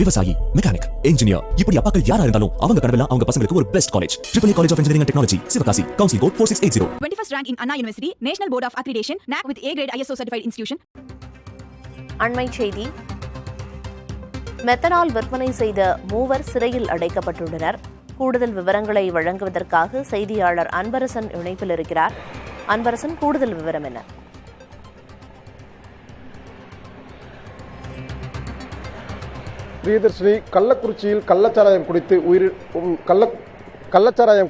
விவசாயி, mechanic, engineer, இப்படி அப்பாக்கள் யாரா இருந்தாலும் அவங்க கனவெல்லாம் அவங்க பசங்களுக்கு ஒரு best college. AAA College of Engineering and Technology, Sivakasi. Counseling code 4680. 21st rank in Anna University, National Board of Accreditation, NAC with A grade ISO certified institution. அண்மை செய்தி. மெத்தனால் விற்பனை செய்த மூவர் சிறையில் அடைக்கப்பட்டுள்ளனர். கூடுதல் விவரங்களை வழங்குவதற்காக செய்தியாளர் அன்பரசன் இணைப்பில் இருக்கிறார். அன்பரசன், கூடுதல் விவரம் என்ன? பிரியதர்ஷினி, கள்ளக்குறிச்சியில் கள்ளச்சாராயம்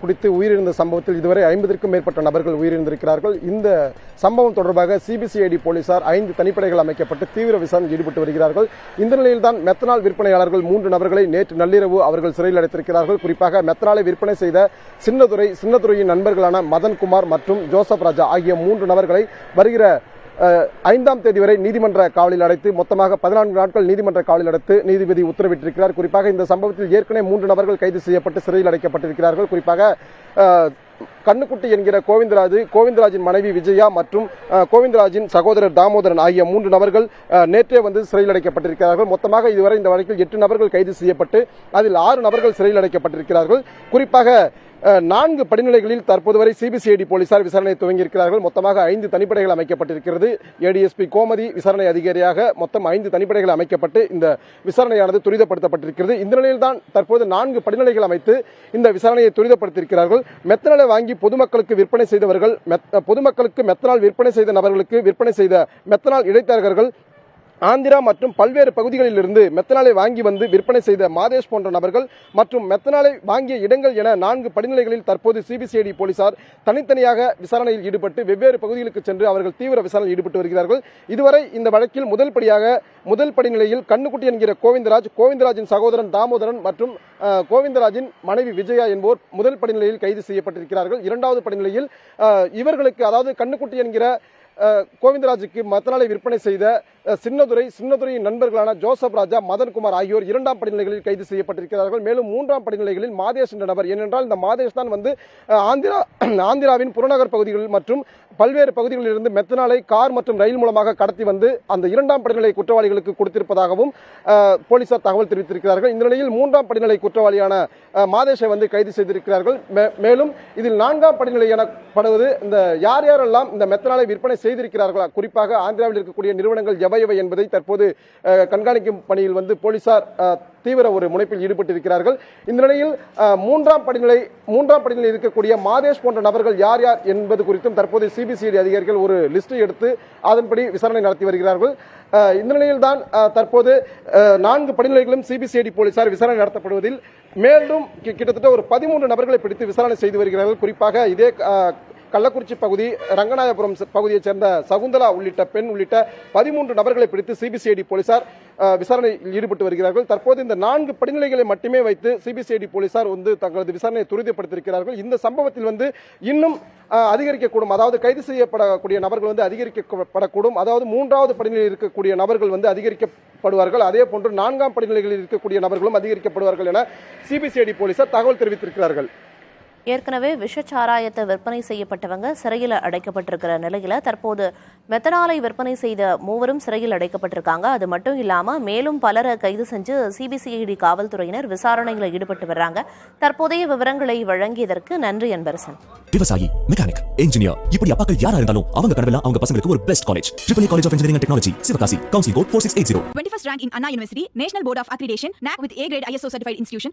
குடித்து உயிரிழந்த சம்பவத்தில் இதுவரை 50க்கும் மேற்பட்ட நபர்கள் உயிரிழந்திருக்கிறார்கள். இந்த சம்பவம் தொடர்பாக சிபிசிஐடி போலீசார் 5 தனிப்படைகள் அமைக்கப்பட்டு தீவிர விசாரணையில் ஈடுபட்டு வருகிறார்கள். இந்த நிலையில்தான் மெத்தனால் விற்பனையாளர்கள் 3 நபர்களை நேற்று நள்ளிரவு அவர்கள் சிறையில் அடைத்திருக்கிறார்கள். குறிப்பாக மெத்தனாலை விற்பனை செய்த சின்னதுரையின் நண்பர்களான மதன்குமார் மற்றும் ஜோசப் ராஜா ஆகிய 3 நபர்களை வருகிற 5ஆம் தேதி வரை நீதிமன்ற காவலில் அடைத்து மொத்தமாக 14 நாட்கள் நீதிமன்ற காவலில் அடைத்து நீதிபதி உத்தரவிட்டிருக்கிறார். குறிப்பாக இந்த சம்பவத்தில் ஏற்கனவே 3 நபர்கள் கைது செய்யப்பட்டு சிறையில் அடைக்கப்பட்டிருக்கிறார்கள். குறிப்பாக கண்ணுக்குட்டி என்கிற கோவிந்தராஜின் மனைவி விஜயா மற்றும் கோவிந்தராஜின் சகோதரர் தாமோதரன் ஆகிய 3 நபர்கள் நேற்றே சிறையில் அடைக்கப்பட்டிருக்கிறார்கள். மொத்தமாக இதுவரை இந்த வழக்கில் 8 நபர்கள் கைது செய்யப்பட்டு அதில் 6 நபர்கள் சிறையில் அடைக்கப்பட்டிருக்கிறார்கள். குறிப்பாக 4 படிநிலைகளில் தற்போது வரை சிபிசிஐடி போலீசார் விசாரணை துவங்கியிருக்கிறார்கள். மொத்தமாக 5 தனிப்படைகள் அமைக்கப்பட்டிருக்கிறது. ஏடிஎஸ்பி கோமதி விசாரணை அதிகாரியாக மொத்தம் 5 தனிப்படைகள் அமைக்கப்பட்டு இந்த விசாரணையானது துரிதப்படுத்தப்பட்டிருக்கிறது. இந்த நிலையில்தான் தற்போது 4 படிநிலைகள் அமைத்து இந்த விசாரணையை துரிதப்படுத்தியிருக்கிறார்கள். மெத்தனாலை வாங்கி பொதுமக்களுக்கு விற்பனை செய்தவர்கள், பொதுமக்களுக்கு மெத்தனால் விற்பனை செய்த நபர்களுக்கு விற்பனை செய்த மெத்தனால் இடைத்தரகர்கள், ஆந்திரா மற்றும் பல்வேறு பகுதிகளில் இருந்து மெத்தனாலை வாங்கி விற்பனை செய்த மாதேஷ் போன்ற நபர்கள் மற்றும் மெத்தனாலை வாங்கிய இடங்கள் என 4 படிநிலைகளில் தற்போது சிபிசிஐடி போலீசார் தனித்தனியாக விசாரணையில் ஈடுபட்டு வெவ்வேறு பகுதிகளுக்கு சென்று அவர்கள் தீவிர விசாரணையில் ஈடுபட்டு வருகிறார்கள். இதுவரை இந்த வழக்கில் முதல் படிநிலையில் கண்ணுக்குட்டி என்கிற கோவிந்தராஜின் சகோதரன் தாமோதரன் மற்றும் கோவிந்தராஜின் மனைவி விஜயா என்போர் முதல் படிநிலையில் கைது செய்யப்பட்டிருக்கிறார்கள். 2வது படிநிலையில் இவர்களுக்கு, அதாவது கண்ணுக்குட்டி என்கிற கோவிந்தராஜுக்கு மத்தனாலை விற்பனை செய்த சின்னதுரையின் நண்பர்களான ஜோசப் ராஜா, மதன்குமார் ஆகியோர் 2ஆம் படிநிலைகளில் கைது செய்யப்பட்டிருக்கிறார்கள். மேலும் 3ஆம் படிநிலைகளில் மாதேஷ் என்ற நபர், ஏனென்றால் இந்த மாதேஷ் தான் ஆந்திராவின் புறநகர் பகுதிகளில் மற்றும் பல்வேறு பகுதிகளில் இருந்து மெத்தனாலை கார் மற்றும் ரயில் மூலமாக கடத்தி அந்த 2ஆம் படிநிலை குற்றவாளிகளுக்கு கொடுத்திருப்பதாகவும் போலீசார் தகவல் தெரிவித்திருக்கிறார்கள். இந்த நிலையில் 3ஆம் படிநிலை குற்றவாளியான மாதேஷை கைது செய்திருக்கிறார்கள். மேலும் இதில் 4ஆம் படிநிலை எனப்படுவது இந்த யாரெல்லாம் இந்த மெத்தனாலை விற்பனை செய்திருக்கிறார்களா, குறிப்பாக ஆந்திராவில் இருக்கக்கூடிய நிறுவனங்கள் எவை என்பதை தற்போது கண்காணிக்கும் பணியில் போலீசார் தீவிர ஒரு முனைப்பில் ஈடுபட்டிருக்கிறார்கள். இந்த நிலையில் 3ஆம் படிநிலையில் இருக்கக்கூடிய மாதேஷ் போன்ற நபர்கள் யார் என்பது குறித்தும் தற்போது சிபிசிஐடி அதிகாரிகள் ஒரு லிஸ்ட் எடுத்து அதன்படி விசாரணை நடத்தி வருகிறார்கள். இந்த நிலையில் தான் தற்போது 4 படிநிலைகளும் சிபிசிஐடி போலீசார் விசாரணை நடத்தப்படுவதில் மேலும் கிட்டத்தட்ட ஒரு 13 நபர்களை பிடித்து விசாரணை செய்து வருகிறார்கள். குறிப்பாக இதே கள்ளக்குறிச்சி பகுதி, ரங்கநாயபுரம் பகுதியைச் சேர்ந்த சகுந்தலா உள்ளிட்ட பெண் உள்ளிட்ட 13 நபர்களை பிடித்து சிபிசிஐடி போலீசார் விசாரணையில் ஈடுபட்டு வருகிறார்கள். தற்போது இந்த 4 படிநிலைகளை மட்டுமே வைத்து சிபிசிஐடி போலீசார் தங்களது விசாரணையை துரிதப்படுத்தியிருக்கிறார்கள். இந்த சம்பவத்தில் இன்னும் அதிகரிக்கக்கூடும், அதாவது கைது செய்யப்படக்கூடிய நபர்கள் அதிகரிக்கப்படக்கூடும். அதாவது 3வது படிநிலையில் இருக்கக்கூடிய நபர்கள் அதிகரிக்கப்படுவார்கள். அதே போன்று 4ஆம் படிநிலைகளில் இருக்கக்கூடிய நபர்களும் அதிகரிக்கப்படுவார்கள் என சிபிசிஐடி போலீசார் தகவல் தெரிவித்திருக்கிறார்கள். ஏற்கனவே விஷச்சாராயத்தை விற்பனை செய்யப்பட்டவங்க சிறையில் அடைக்கப்பட்டிருக்கிற நிலையில தற்போது மெத்தனாலை விற்பனை செய்த மூவரும் சிறையில் அடைக்கப்பட்டிருக்காங்க. அது மட்டும் இல்லாம மேலும் பலரை கைது செஞ்சு சிபிசிஐடி காவல்துறையினர் விசாரணையில் ஈடுபட்டு வர்றாங்க. தற்போதைய விவரங்களை வழங்கியதற்கு நன்றி அன்பரசன். விவசாயி, மெக்கானிக், இன்ஜினியர், இப்படி அப்பாக்கள் யாரா இருந்தாலும் அவங்க கனவெல்லாம் அவங்க பசங்களுக்கு ஒரு best college. AAA College of Engineering and Technology, Sivakasi. Counseling code 4680. 21st rank in Anna University, National Board of Accreditation, NAC with A grade ISO certified institution.